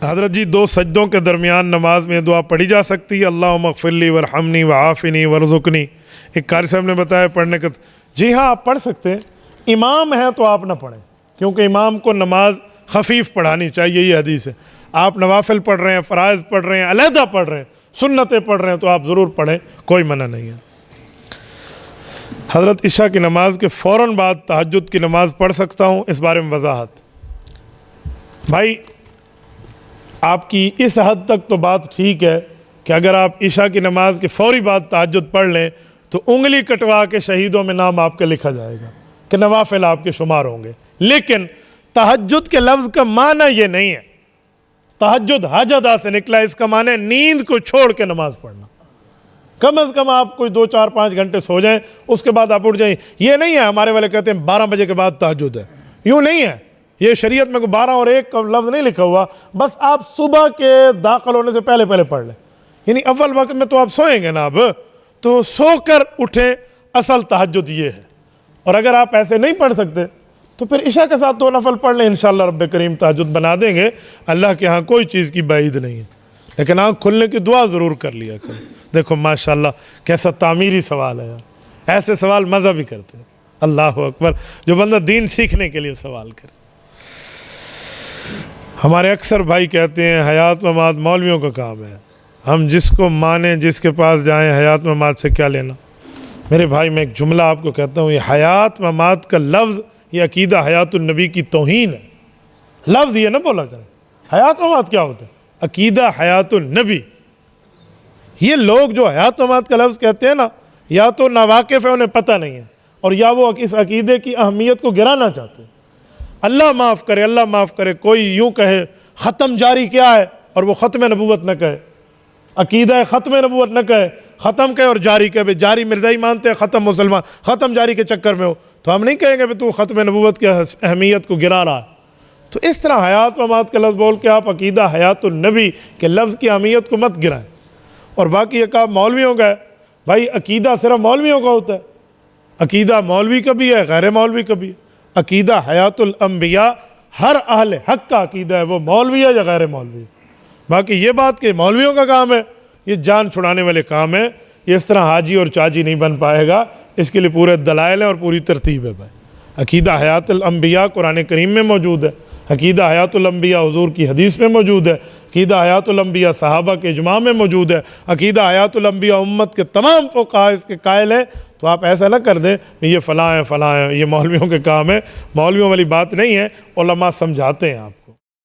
حضرت جی دو سجدوں کے درمیان نماز میں دعا پڑھی جا سکتی ہے، اللہم اغفر لی ورحمنی وعافنی ورزقنی، ایک قاری صاحب نے بتایا پڑھنے کا؟ جی ہاں آپ پڑھ سکتے ہیں، امام ہے تو آپ نہ پڑھیں، کیونکہ امام کو نماز خفیف پڑھانی چاہیے، یہ حدیث ہے۔ آپ نوافل پڑھ رہے ہیں، فرائض پڑھ رہے ہیں، علیحدہ پڑھ رہے ہیں، سنتیں پڑھ رہے ہیں تو آپ ضرور پڑھیں، کوئی منع نہیں ہے۔ حضرت عشاء کی نماز کے فوراً بعد تہجد کی نماز پڑھ سکتا ہوں، اس بارے میں وضاحت؟ بھائی آپ کی اس حد تک تو بات ٹھیک ہے کہ اگر آپ عشاء کی نماز کے فوری بعد تہجد پڑھ لیں تو انگلی کٹوا کے شہیدوں میں نام آپ کا لکھا جائے گا کہ نوافل آپ کے شمار ہوں گے، لیکن تہجد کے لفظ کا معنی یہ نہیں ہے۔ تہجد حجدہ سے نکلا، اس کا معنی ہے نیند کو چھوڑ کے نماز پڑھنا۔ کم از کم آپ کوئی 2 4 5 گھنٹے سو جائیں، اس کے بعد آپ اٹھ جائیں۔ یہ نہیں ہے ہمارے والے کہتے ہیں 12 بجے کے بعد تہجد ہے، یوں نہیں ہے، یہ شریعت میں 12 اور 1 کا لفظ نہیں لکھا ہوا، بس آپ صبح کے داخل ہونے سے پہلے پڑھ لیں، یعنی اول وقت میں تو آپ سوئیں گے نا، اب تو سو کر اٹھیں، اصل تہجد یہ ہے۔ اور اگر آپ ایسے نہیں پڑھ سکتے تو پھر عشاء کے ساتھ 2 نفل پڑھ لیں، انشاءاللہ رب کریم تہجد بنا دیں گے، اللہ کے ہاں کوئی چیز کی بعید نہیں ہے، لیکن آنکھ کھلنے کی دعا ضرور کر لیا کریں۔ دیکھو ماشاءاللہ کیسا تعمیری سوال ہے، ایسے سوال مزہ بھی کرتے ہیں، اللہ اکبر، جو بندہ دین سیکھنے کے لیے سوال کرے۔ ہمارے اکثر بھائی کہتے ہیں حیات ممات مولویوں کا کام ہے، ہم جس کو مانیں، جس کے پاس جائیں، حیات ممات سے کیا لینا؟ میرے بھائی میں ایک جملہ آپ کو کہتا ہوں، یہ حیات ممات کا لفظ یہ عقیدہ حیات النبی کی توہین ہے، لفظ یہ نہ بولا کریں۔ حیات ممات کیا ہوتا ہے؟ عقیدہ حیات النبی۔ یہ لوگ جو حیات ممات کا لفظ کہتے ہیں نا، یا تو ناواقف ہے، انہیں پتہ نہیں ہے، اور یا وہ اس عقیدے کی اہمیت کو گرانا چاہتے ہیں۔ اللہ معاف کرے، اللہ معاف کرے، کوئی یوں کہے ختم جاری کیا ہے اور وہ ختم نبوت نہ کہے، عقیدہ ختم نبوت نہ کہے، ختم کہے اور جاری کہے، جاری مرزائی مانتے ہیں، ختم مسلمان، ختم جاری کے چکر میں ہو، تو ہم نہیں کہیں گے تو ختم نبوت کی اہمیت کو گرا رہا ہے۔ تو اس طرح حیات ممات کا لفظ بول کے آپ عقیدہ حیات النبی کے لفظ کی اہمیت کو مت گرائیں۔ اور باقی ایک آپ مولویوں کا ہے، بھائی عقیدہ صرف مولویوں کا ہوتا ہے، عقیدہ مولوی کا بھی ہے، غیر مولوی کا بھی ہے۔ عقیدہ حیات الانبیاء ہر اہل حق کا عقیدہ ہے، وہ مولوی ہے یا غیر مولوی ہے۔ باقی یہ بات کہ مولویوں کا کام ہے، یہ جان چھڑانے والے کام ہے، یہ اس طرح حاجی اور چاجی نہیں بن پائے گا، اس کے لیے پورے دلائل ہیں اور پوری ترتیب ہے۔ بھائی عقیدہ حیات الانبیاء قرآن کریم میں موجود ہے، عقیدہ حیات الانبیاء حضور کی حدیث میں موجود ہے، عقیدہ حیات الانبیاء صحابہ کے اجماع میں موجود ہے، عقیدہ حیات الانبیاء امت کے تمام فقہاء اس کے قائل ہیں۔ تو آپ ایسا نہ کر دیں یہ فلاں ہیں فلاں ہیں، یہ مولویوں کے کام ہے، مولویوں والی بات نہیں ہے، علماء سمجھاتے ہیں آپ کو۔